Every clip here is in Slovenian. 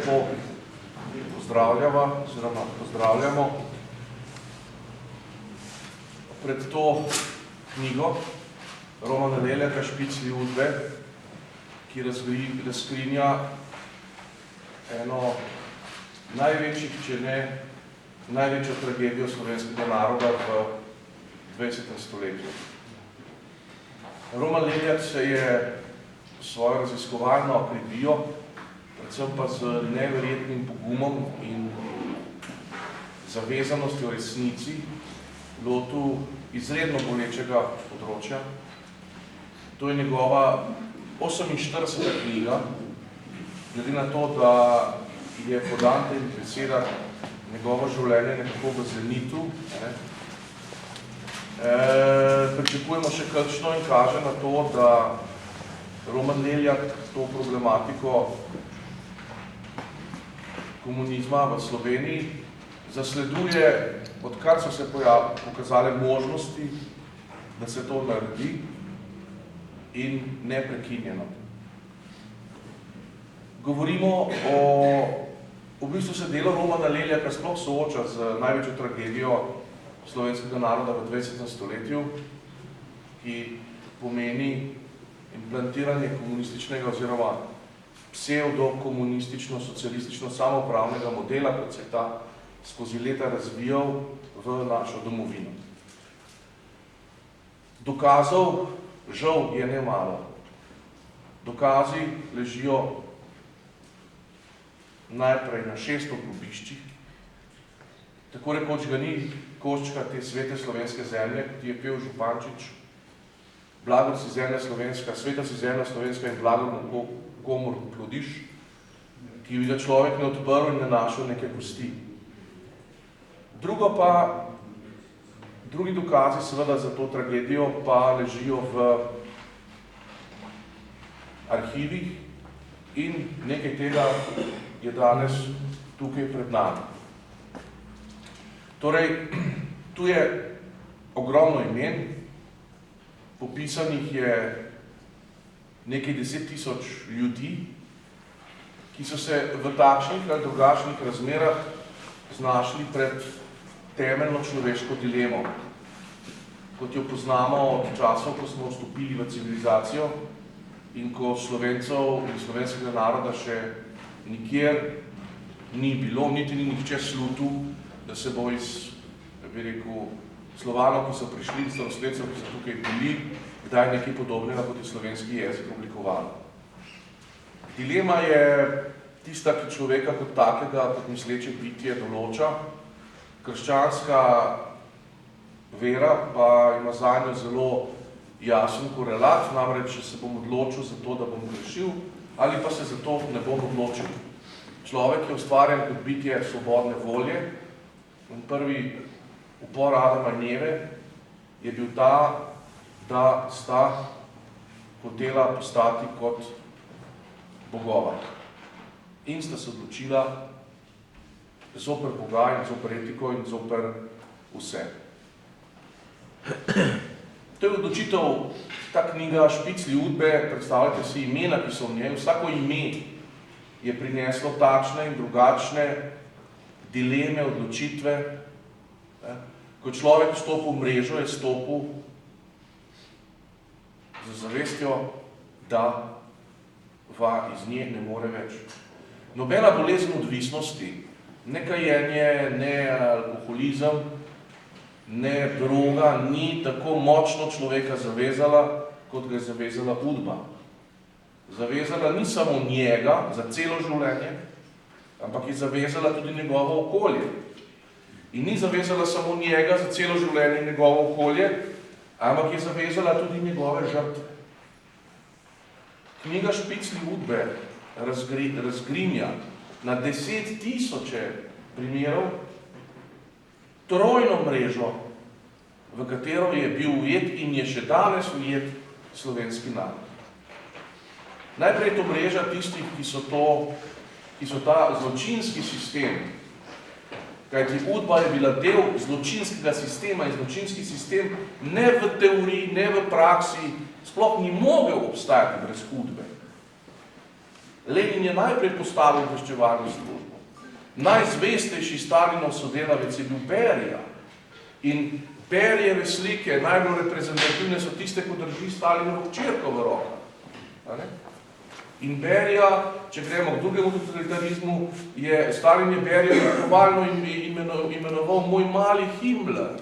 lepo pozdravljamo pred to knjigo Romana Leljaka Špiclji udbe, ki razkrinja eno največjih, če ne največjo tragedijo slovenskega naroda v 20. stoletju. Roman Leljak se je svojo raziskovalno akribijo, predvsem pa z neverjetnim pogumom in zavezanostjo resnici, lotil izredno bolečega področja. To je njegova 48. knjiga, glede na to, da je po Dantejevih besedah njegovo življenje nekako v zenitu. Pričakujemo še kakšno in kaže na to, da Roman Leljak to problematiko komunizma v Sloveniji zasleduje, odkar so se pokazale možnosti, da se to naredi, in neprekinjeno. Govorimo v bistvu se delo Romana Leljaka sploh sooča z največjo tragedijo slovenskega naroda v 20. stoletju, ki pomeni implantiranje komunističnega oziroma pseudo-komunistično-socialistično samoupravnega modela, kot se je ta skozi leta razvijal v našo domovino. Dokazov žal je nemalo. Dokazi ležijo najprej na 600 grobiščih, tako rekoč ga ni koščka te svete slovenske zemlje, kot je pel Župančič, blagor si zemlja slovenska, sveta si zemlja slovenska in blagor komor plodiš, ki bi ga človek ne odprl in ne našel neke kosti. Drugi dokazi seveda za to tragedijo pa ležijo v arhivih in nekaj tega je danes tukaj pred nami. Torej, tu je ogromno imen, popisanih je nekaj 10.000 ljudi, ki so se v takšnih ali drugačnih razmerah znašli pred temeljno človeško dilemo, kot jo poznamo od časov, ko smo vstopili v civilizacijo in ko Slovencev in slovenskega naroda še nikjer ni bilo, niti ni nihče slutil, da se bo iz, bi rekel, Slovanov, ki so prišli, starosledcev, ki so tukaj bili, kdaj nekaj podobnega, kot je slovenski jezik oblikoval. Dilema je tista, ki človeka kot takega, kot misleče bitje določa. Krščanska vera pa ima zanjo zelo jasen korelat, namreč, če se bom odločil za to, da bom grešil, ali pa se za to ne bom odločil. Človek je ustvarjen kot bitje svobodne volje in prvi upor Adama in Eve je bil ta, da sta hotela postati kot bogova. In sta se odločila zoper Boga in zoper etiko in zoper vse. To je odločitev, ta knjiga Špiclji udbe, predstavljate si imena, ki so v njej. Vsako ime je prineslo takšne in drugačne dileme, odločitve. Ko človek vstopil v mrežo, je stopil z zavestjo, da iz nje ne more več. Nobena bolezen odvisnosti, ne kajenje, ne alkoholizem, ne droga, ni tako močno človeka zavezala, kot ga je zavezala udba. Zavezala ni samo njega za celo življenje, ampak je zavezala tudi njegovo okolje. In ni zavezala samo njega za celo življenje in njegovo okolje, ampak je zavezala tudi njegove žrtve. Knjiga Špiclji udbe razgrinja na 10.000 primerov trojno mrežo, v katero je bil ujet in je še danes ujet slovenski narod. Najprej je to mreža tistih, ki so ta zločinski sistem, kajti udba je bila del zločinskega sistema in zločinski sistem ne v teoriji, ne v praksi, sploh ni mogel obstajati brez udbe. Lenin je najprej postavil obveščevalno službo. Najzvestejši Stalinov sodelavec je bil Berija. In Berijeve slike, najbolj reprezentativne so tiste, ko drži Stalinovo hčerko v rokah. In Berija, če gremo k drugemu totalitarizmu, Stalin je Berija nekovalno imenoval moj mali Himmler.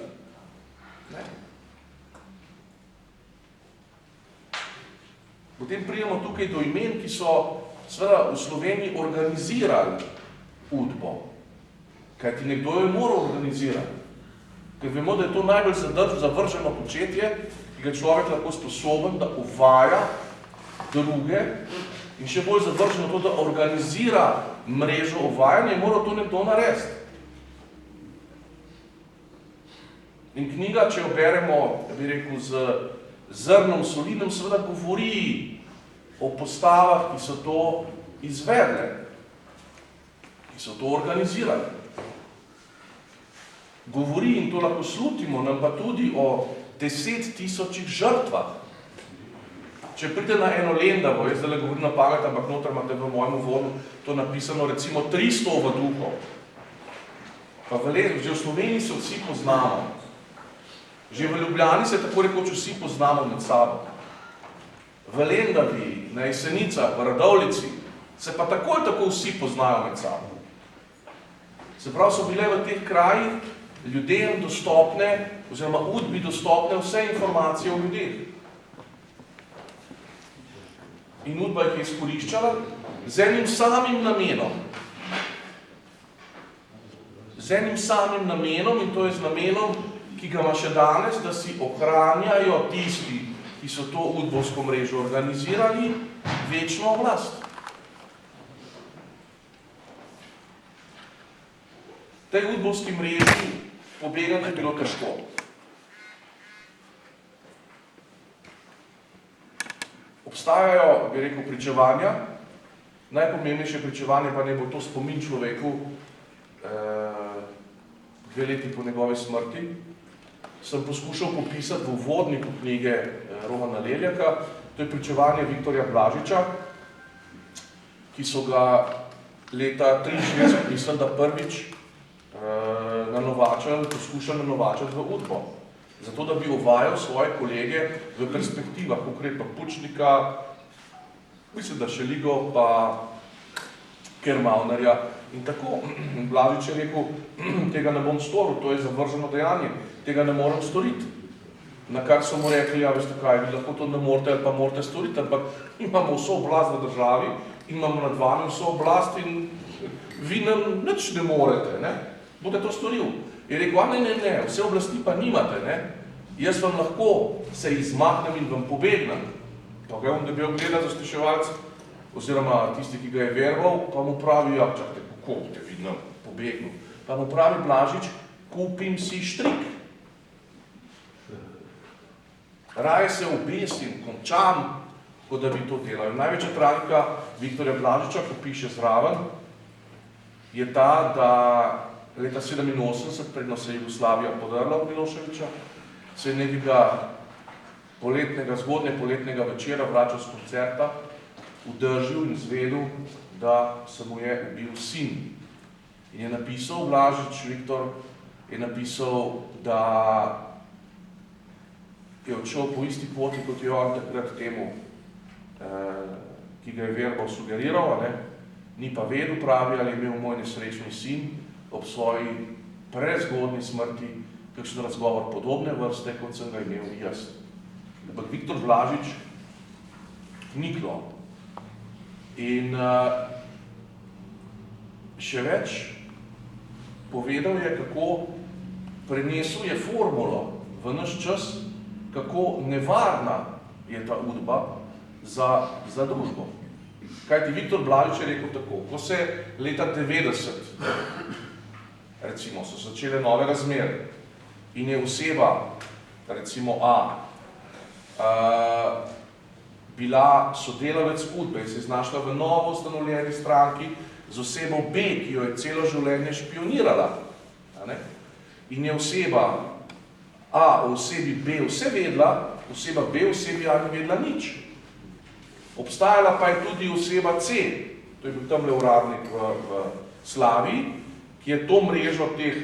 Potem pridemo tukaj do imen, ki so seveda v Sloveniji organizirali udbo. Kajti nekdo jo je moral organizirati. Ker vemo, da je to najbolj zavrženo početje, ki ga človek lahko sposoben, da uvaja druge in še bolj zavrženo to, da organizira mrežo uvajanja in mora to nekdo narediti. In knjiga, če jo beremo, bi rekel, z zrnom solidnem, seveda govori o postavah, ki so to izvedle, ki so to organizirali. Govori, in to lahko slutimo, nam pa tudi o 10 000 žrtvah. Če pride na eno Lendavo, jaz zdaj govorim na pamet, ampak noter imate v mojem uvodu to napisano, recimo 300 ovaduhov. Pa že v Sloveniji se vsi poznamo. Že v Ljubljani se tako rekoč vsi poznamo med sabo. V Lendavi, na Jesenicah, v Radovljici se pa tako vsi poznajo med sabo. Se pravi, so bile v teh krajih ljudem dostopne, oziroma udbi dostopne vse informacije o ljudeh. In udba jih je izkoriščala z enim samim namenom. Z enim samim namenom, in to je z namenom, ki ga ima še danes, da si ohranjajo tisti, ki so to udbovsko mrežo organizirali, večno oblast. Tej udbovski mreži pobegati je bilo težko. Obstajajo, bi rekel, pričevanja. Najpomembnejše pričevanje pa ne bo to spomin človeku 2 leti po njegovi smrti. Sem poskušal popisati v uvodniku knjige Romana Leljaka. To je pričevanje Viktorja Blažiča, ki so ga leta 1963, mislim, da prvič poskušali nanovačati v udbo. Zato, da bi uvajal svoje kolege v perspektivah, konkretno Pučnika, mislim, da Šeligo, pa Kermaunerja in tako. Blažič je rekel, tega ne bom storil, to je zavrženo dejanje, tega ne morem storiti. Na kar so mu rekli, ja, veste kaj, vi lahko to ne morete ali pa morate storiti, ampak imamo vso oblast v državi, imamo nad vami vso oblast in vi nam nič ne morete, ne? Bote to storil. Je rekel, ne, vse oblasti pa nimate, ne? Jaz vam lahko se izmaknem in vam pobegnem. Pa ga je on debel gleda zasliševalc, oziroma tisti, ki ga je veroval, pa mu pravi, ja, čakajte, kako boste vi nam pobegnil? Pa mu pravi Blažič, kupim si štrik. Raje se obesim, končam, kot da bi to delal. Največja tragika Viktorja Blažiča, ko piše zraven, je ta, da leta 1987, predno se je Jugoslavija podrla od Miloševića, se je nekega zgodnje poletnega večera vračal z koncerta, udržil in zvedel, da se mu je ubil sin. In je napisal, Blažič, Viktor, je napisal, da je odšel po isti poti, kot je on takrat temu, ki ga je Verbal sugeriral, ni pa vedel, pravi, ali je imel moj nesrečni sin ob svoji prezgodni smrti kakšen razgovor podobne vrste, kot sem ga imel jaz. Ampak Viktor Blažič niklo. In še več, povedal je, kako prenesel je formulo v naš čas, kako nevarna je ta udba za družbo. Kajti Viktor Blažič je rekel tako, ko se leta 90, recimo, so začele nove razmere in je oseba, recimo A, bila sodelavec udbe in se je znašla v novo ustanovljeni stranki z osebo B, ki jo je celo življenje špionirala. In je oseba A o osebi B vse vedela, oseba B o osebi A ni vedela nič. Obstajala pa je tudi oseba C, to je bil tamle uradnik v Slaviji, ki je to mrežo teh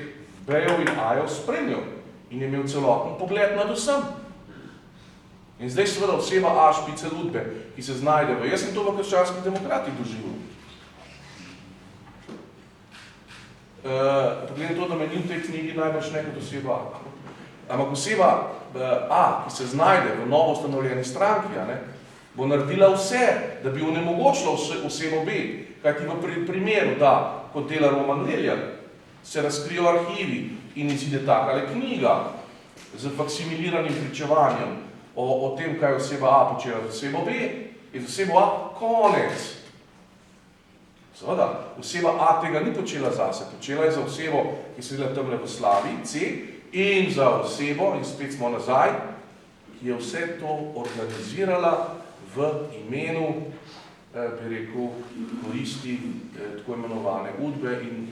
B-jev in A-jev spremljal in je imel celoten pogled nad vsem. In zdaj seveda oseba A špice Ludbe, ki se znajde v, jaz sem to v Krščanskih demokratih doživel. Glede to, da meni v tej knjigi najbrž nekaj oseba A. Ampak oseba A, ki se znajde v novo ustanovljeni stranki, bo naredila vse, da bi onemogočila osebo B, kajti v primeru, da, kot dela Roman Leljak, se razkrijo arhivi in izide takale knjiga z faksimiliranim pričevanjem o tem, kaj oseba A počela z osebo B, je z osebo A konec. Seveda, oseba A tega ni počela zase, počela je za osebo, ki se dela tamle v Slaviji, C, in za osebo, in spet smo nazaj, ki je vse to organizirala v imenu, bi rekel, koristi tako imenovane Udbe in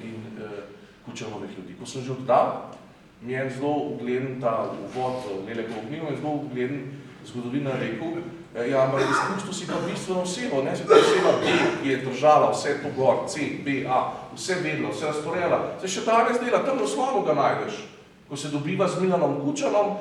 Kučanovih ljudi. Ko sem že oddal, mi je zelo ugleden ta uvod Leljakovo knjigo, je zelo ugleden zgodovinar rekel, ja, ampak izpustil si pa bistveno osebo, ne, se ta oseba B, ki je držala vse to gor, C, B, A, vse vedela, vse razporejala, se še danes dela, tam v slovu ga najdeš, ko se dobiva z Milanom Kučanom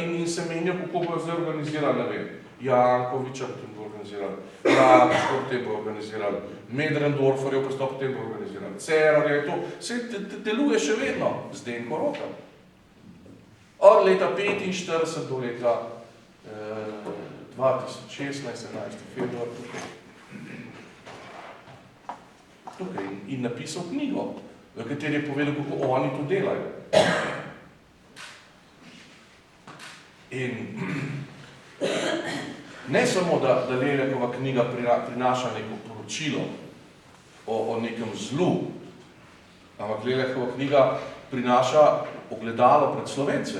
in se menijo, kako bo zdaj organizirali, ne vem, Jankoviča potem bo organizirali, Rabiško potem bo organizirali, Medrendorferjev pristop potem bo organizirali, Cerarje, to, vse deluje še vedno, Zdenko Roka. Od leta 1945 do leta 2016, 11. februar, tukaj. In napisal knjigo, v kateri je povedal, kako oni to delajo. In ne samo, da Leljakova knjiga prinaša neko poročilo o nekem zlu, ampak Leljakova knjiga prinaša ogledalo pred Slovence.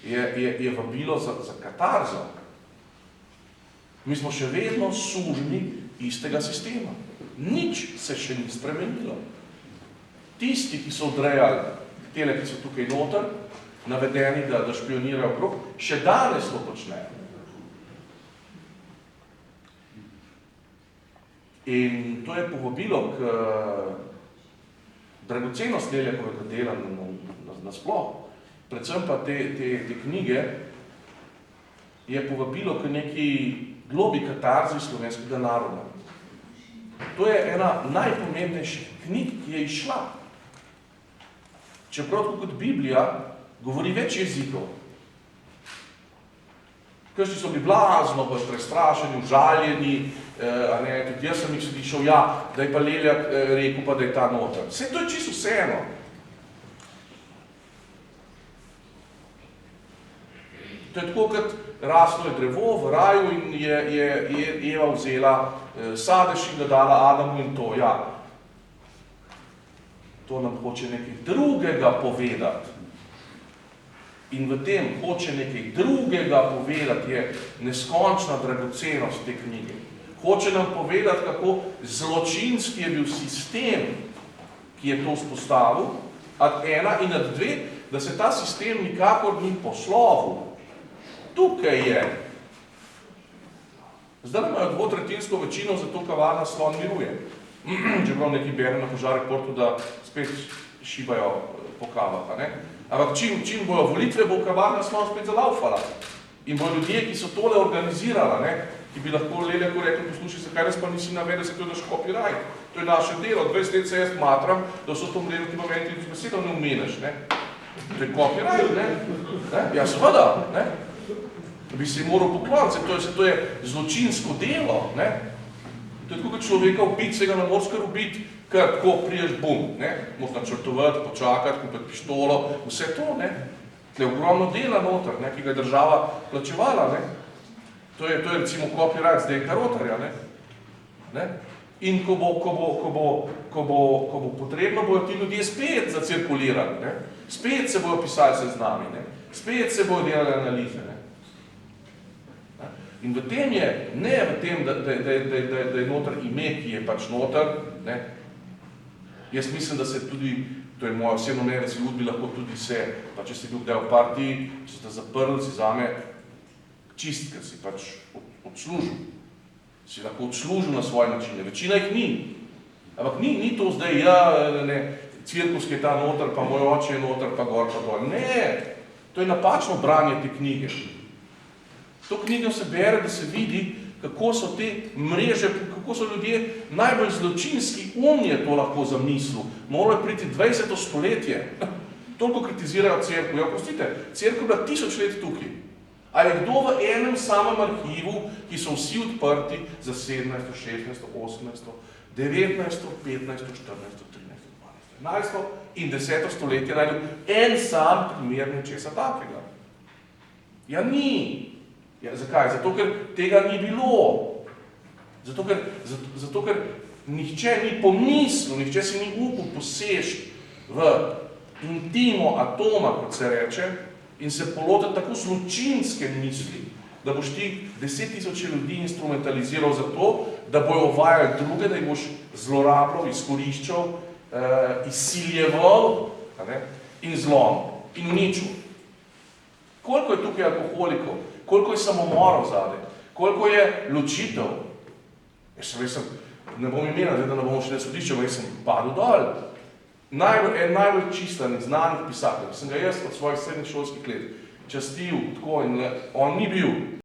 Je vabilo za katarzo. Mi smo še vedno sužnji istega sistema. Nič se še ni spremenilo. Tisti, ki so odrejali tele, ki so tukaj noter, navedeni, da špionirajo okrog, še danes to počnejo. In to je povabilo k dragocenost Leljakovega dela nasploh. Predvsem pa te knjige je povabilo k neki globi katarzi slovenskega naroda. To je ena najpomembnejših knjig, ki je izšla. Čeprav kot Biblija govori več jezikov. Kakšni so bili blazno prestrašeni, užaljeni, tudi jaz sem jih slišal, ja, da je pa Leljak rekel, pa da je ta noter. Vse to je čisto vseeno. To je tako, kot raslo je drevo v raju in je Eva vzela sadež in ga dala Adamu in to, ja. To nam hoče nekaj drugega povedati. In v tem hoče nekaj drugega povedati, je neskončna dragocenost te knjige. Hoče nam povedati, kako zločinski je bil sistem, ki je to vzpostavil, ad ena in ad dve, da se ta sistem nikakor ni poslovil. Tukaj je. Zdaj imajo dvotretinsko večino, zato kavarna slon miruje. Čeprav neki berem na Požar reportu, da spet šibajo po kavah. Ampak čim bojo volitve, bo kavarna slon spet zalaufala. In bojo ljudje, ki so tole organizirala, ki bi lahko Leljaku rekel, poslušaj, zakaj res pa nisi navedel, se to daš copyright. To je naše delo. 20 let se jaz matram, da so to mrežo ti momenti in besedo ne umeneš. To je copyright, Ja, seveda, Da bi se moral pokloniti, to je zločinsko delo, To je tako, kot človeka ubiti, se ga ne moreš kar ubiti, kar tako priješ bum, Moraš načrtovati, počakati, kupiti pištolo, vse to, Tle je ogromno dela noter, ki ga je država plačevala, To je recimo copyright zdaj karotarja, In ko bo potrebno, bojo ti ljudje spet zacirkulirali, Spet se bojo pisali seznami, Spet se bojo delali analize, In v tem je, ne v tem, da je noter ime, ki je pač noter, Jaz mislim, da se tudi, to je moja osebno mnenje, da si Udbi lahko tudi se, pa če si bil kdaj v partiji, če si te zaprl, si zame čist, ker si pač odslužil. si lahko odslužil na svoje načine. Večina jih ni. Ampak ni to zdaj, cirkus, ki je ta noter, pa moj oče je noter, pa gor, pa dol. Ne, to je napačno branje te knjige. To knjigo se bere, da se vidi, kako so te mreže, kako so ljudje najbolj zločinski je to lahko zamislil. Moralo je priti 20. stoletje. Toliko kritizirajo cerkev. Ja, prostite, cerkev je bila 1000 let tukaj. A je kdo v enem samem arhivu, ki so vsi odprti za 17., 16., 18., 19., 15., 14., 13., 12., 11. in 10. stoletje najdel en sam primer nečesa takega? Ja, ni. Ja, zakaj? Zato, ker tega ni bilo. Zato, ker nihče ni pomislil, nihče si ni upal poseči v intimo atoma, kot se reče, in se polotiti tako zločinske misli, da boš ti 10.000 ljudi instrumentaliziral za to, da bojo uvajali druge, da jih boš zlorabljal, izkoriščal, izsiljeval in zlomil in uničil. Koliko je tukaj alkoholikov, koliko je samomorov zadaj, koliko je ločitev. Jaz sem, ne bom imela, da ne bomo šli na sodišče, jaz sem padel dol. Najbolj čistanih, znanih pisatelj, ki sem ga jaz od svojih srednjih šolskih let častil, tako in on ni bil.